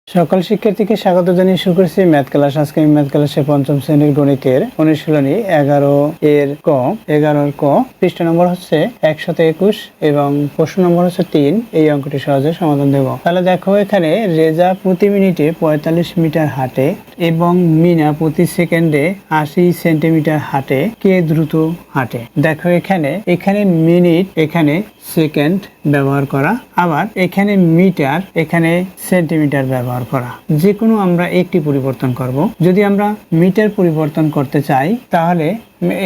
সকল শিক্ষার্থীকে স্বাগত জানিয়ে শুরু করছি ম্যাথ ক্লাস। আজকে আমি ম্যাথ ক্লাসে পঞ্চম শ্রেণীর গণিতের অনুশীলনী 11 ক পৃষ্ঠা নম্বর হচ্ছে 121 এবং প্রশ্ন নম্বর হচ্ছে 3। এই অঙ্কটি সহজে সমাধান দেব। তাহলে দেখো, এখানে রেজা প্রতি মিনিটে 45 মিটার হাঁটে এবং মিনা প্রতি সেকেন্ডে 80 সেন্টিমিটার হাঁটে। কে দ্রুত হাঁটে? দেখো, এখানে মিনিট, এখানে সেকেন্ড ব্যবহার করা, আবার এখানে মিটার, এখানে সেন্টিমিটার ব্যবহার করা। যে কোনো আমরা একটি পরিবর্তন করব। যদি আমরা মিটার পরিবর্তন করতে চাই তাহলে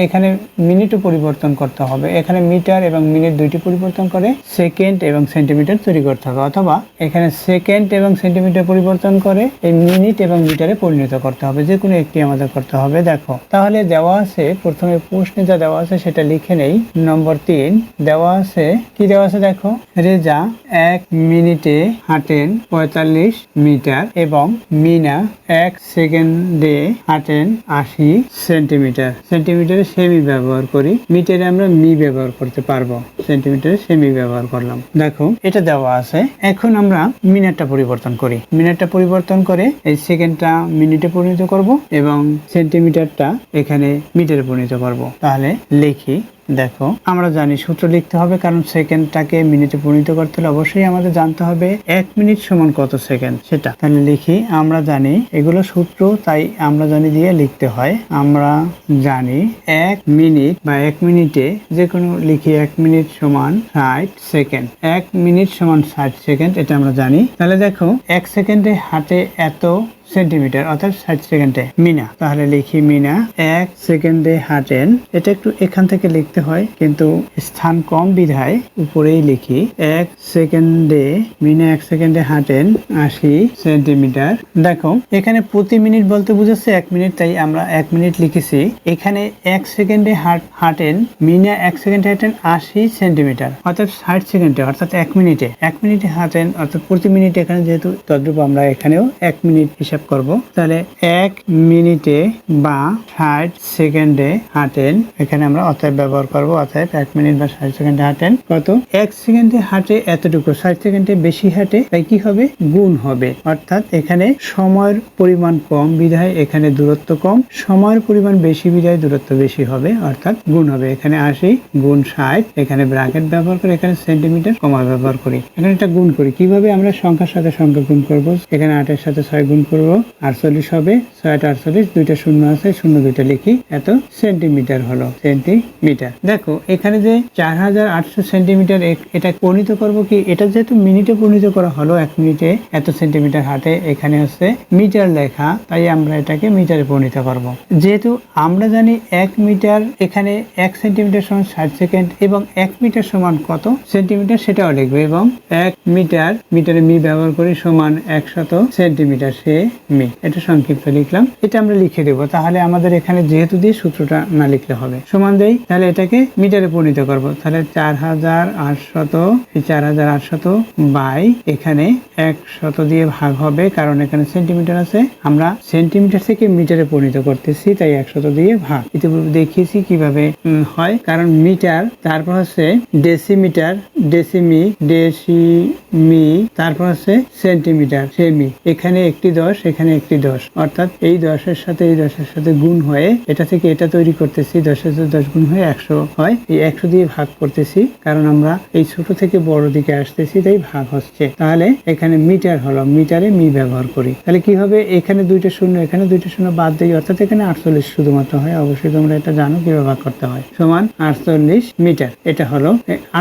এখানে মিনিটও পরিবর্তন করতে হবে। এখানে মিটার এবং মিনিট দুইটি পরিবর্তন করে সেকেন্ড এবং সেন্টিমিটার তৈরি করতে হবে, অথবা এখানে সেকেন্ড এবং সেন্টিমিটার পরিবর্তন করে এই মিনিট এবং মিটারে পরিণত করতে হবে। যে কোনো একটি আমাদের করতে হবে। দেখো, তাহলে দেওয়া আছে, প্রথমে প্রশ্নে যা দেওয়া আছে সেটা লিখে নেই। নম্বর 3 দেওয়া আছে, কি দেওয়া আছে দেখো, রেজা 1 মিনিটে হাঁটেন 45 মিটার এবং মিনা 1 সেকেন্ডে হাঁটেন 80 সেন্টিমিটার। সেন্টিমিটারে সেমি ব্যবহার করি, মিটারে আমরা মি ব্যবহার করতে পারবো, সেন্টিমিটারে সেমি ব্যবহার করলাম। দেখো, এটা দেওয়া আছে। এখন আমরা মিনিটটা পরিবর্তন করি। মিনিটটা পরিবর্তন করে এই সেকেন্ডটা মিনিটে পরিণত করব এবং সেন্টিমিটারটা এখানে মিটারে পরিণত করব। তাহলে লিখি। দেখো, আমরা জানি সূত্র লিখতে হবে, কারণ সেকেন্ডটাকে মিনিটে পরিণত করতে হলে অবশ্যই আমাদের জানতে হবে 1 মিনিট সমান কত সেকেন্ড সেটা। তাহলে লিখি, আমরা জানি এগুলো সূত্র, তাই আমরা জানি দিয়ে লিখতে হয়। আমরা জানি 1 মিনিট বা 1 মিনিটে যে কোনো লিখি 1 মিনিট সমান 60 সেকেন্ড। 1 মিনিট সমান 60 সেকেন্ড, এটা আমরা জানি। তাহলে দেখো, 1 সেকেন্ডে হাঁটে এত সেন্টিমিটার, অর্থাৎ 60 সেকেন্ডে মিনা। তাহলে লিখি, মিনা 1 সেকেন্ডে হাঁটেন। এটা একটু এখান থেকে লিখতে হয়, কিন্তু স্থান কম বিধায় উপরেই লিখি। 1 সেকেন্ডে মিনা 1 সেকেন্ডে হাঁটেন 80 সেন্টিমিটার। দেখো, এখানে প্রতি মিনিট বলতে বুঝাচ্ছে 1 মিনিট, তাই আমরা 1 মিনিট লিখেছি। এখানে 1 সেকেন্ডে হাঁটেন, মিনা 1 সেকেন্ডে হাঁটেন 80 সেন্টিমিটার, অর্থাৎ 60 সেকেন্ডে, অর্থাৎ 1 মিনিটে হাঁটেন, অর্থাৎ প্রতি মিনিটে। এখানে যেহেতু তদ্রূপ আমরা এখানেও 1 মিনিট হিসাব করব। তাহলে 1 মিনিটে বা 60 সেকেন্ডে হাঁটেন, এখানে আমরা অতএব ব্যবহার করব। অতএব 1 মিনিট বা 60 সেকেন্ডে হাঁটেন কত? 1 সেকেন্ডে হাঁটে এতটুকু, 60 সেকেন্ডে বেশি হাঁটে, তাই কি হবে? গুণ হবে। অর্থাৎ এখানে সময়ের পরিমাণ কম বিধায় এখানে দূরত্ব কম, সময়ের পরিমাণ বেশি বিধায় দূরত্ব বেশি হবে, অর্থাৎ গুণ হবে। এখানে 80 গুণ 60, এখানে ব্র্যাকেট ব্যবহার করে, এখানে সেন্টিমিটার কমা ব্যবহার করি। এখানে এটা গুণ করি। কিভাবে? আমরা সংখ্যার সাথে সংখ্যা গুণ করব। এখানে 8 এর সাথে 6 গুণ করব, 48 হবে। 6 48, দুইটা শূন্য আছে, শূন্য দুইটা লিখি, এত সেন্টিমিটার হলো, সেন্টিমিটার। দেখো, এখানে যে 4800 সেন্টিমিটার, এটা পরিণত করব কি? এটা যেহেতু মিনিটে পরিণত করা হলো, 1 মিনিটে এত সেন্টিমিটার হাঁটে, এখানে হচ্ছে মিটার লেখা, তাই আমরা এটাকে মিটারে পরিণত করব। যেহেতু আমরা জানি 1 মিটার, এখানে 1 সেন্টিমিটার সমান 60 সেকেন্ড এবং 1 মিটার সমান কত সেন্টিমিটার সেটাও লিখবে, এবং 1 মিটার, মিটারে মি ব্যবহার করি, সমান 100 সেন্টিমিটার সে মি। এটা সংক্ষিপ্ত লিখলাম, এটা আমরা লিখে দেব। তাহলে আমাদের এখানে যেহেতু দিয়ে সূত্রটা না লিখলে হবে, সমান দেই, তাহলে এটাকে মিটারে পরিণত করব। তাহলে 4800, এই 4800 বাই এখানে 100 দিয়ে ভাগ হবে, কারণ এখানে সেন্টিমিটার আছে, আমরা সেন্টিমিটার থেকে মিটারে পরিণত করতেছি, তাই 100 দিয়ে ভাগ। ইতিপূর্বে দেখিয়েছি কিভাবে হয়, কারণ মিটার, তারপর হচ্ছে ডেসিমিটার, ডেসিমি, ডেসিমি, তারপর হচ্ছে সেন্টিমিটার, সেমি। এখানে একটি 10, এখানে একটি 10, অর্থাৎ এই 10-এর সাথে এই 10-এর সাথে গুণ হয়ে এটা থেকে এটা তৈরি করতেছি, 10-এর সাথে 10 গুণ হয়ে 100 হয়। এই 100 দিয়ে ভাগ করতেছি, কারণ আমরা এই ছোট থেকে বড় দিকে আসতেছি, তাই ভাগ হচ্ছে। তাহলে এখানে মিটার হলো, মিটারে মি ব্যবহার করি। তাহলে কি হবে? এখানে দুইটা শূন্য, এখানে দুইটা শূন্য বাদ দিই, অর্থাৎ এখানে 48 শুধুমাত্র হয়। অবশ্যই তোমরা এটা জানো কিভাবে ভাগ করতে হয়। সমান 48 মিটার। এটা হলো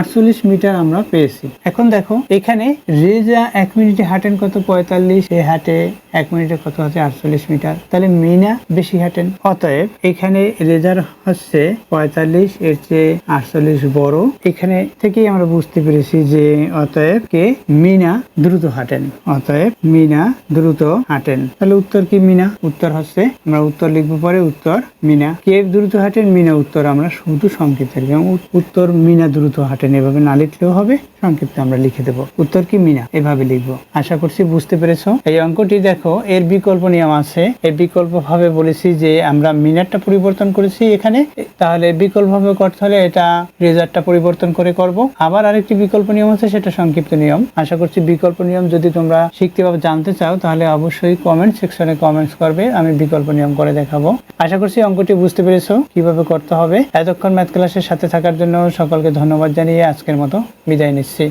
48 মিটার আমরা পেয়েছি। এখন দেখো, এখানে রেজা 1 মিনিটে হাঁটেন কত? 45। এ হাঁটে 1 মিনিটে কত হচ্ছে? 48 মিটার। তাহলে মিনা বেশি হাঁটেন, অতএব এখানে রেজার হচ্ছে 45, এর চেয়ে 48 বড়। এখানে থেকেই আমরা বুঝতে পেরেছি যে অতএব কে? মিনা দ্রুত হাঁটেন। অতএব মিনা দ্রুত হাঁটেন। তাহলে উত্তর কি? মিনা। উত্তর হচ্ছে, আমরা উত্তর লিখবো পরে, উত্তর মিনা। কে দ্রুত হাঁটেন? মিনা। উত্তর আমরা শুধু সংক্ষিপ্ত লিখব, উত্তর মিনা দ্রুত হাঁটেন। এভাবে না লিখলেও হবে, সংক্ষিপ্ত আমরা লিখে দেবো। উত্তর কি? মিনা। এভাবে লিখবো। আশা করছি বুঝতে পেরেছো। এই অঙ্কটি দেখো, এর বিকল্প নিয়ম আছে। এই বিকল্প ভাবে বলেছি যে আমরা মিনারটা পরিবর্তন করেছি এখানে, তাহলে বিকল্প ভাবে করতে হলে এটা রেজাল্টটা পরিবর্তন করে করব। আবার আরেকটি বিকল্প নিয়ম আছে, সেটা সংক্ষিপ্ত নিয়ম। আশা করছি বিকল্প নিয়ম যদি তোমরা শিখতে বা জানতে চাও তাহলে অবশ্যই কমেন্ট সেকশনে কমেন্টস করবে, আমি বিকল্প নিয়ম করে দেখাবো। আশা করছি অঙ্কটি বুঝতে পেরেছো কিভাবে করতে হবে। এতক্ষণ ম্যাথ ক্লাসের সাথে থাকার জন্য সকলকে ধন্যবাদ জানিয়ে আজকের মতো বিদায় নিচ্ছি।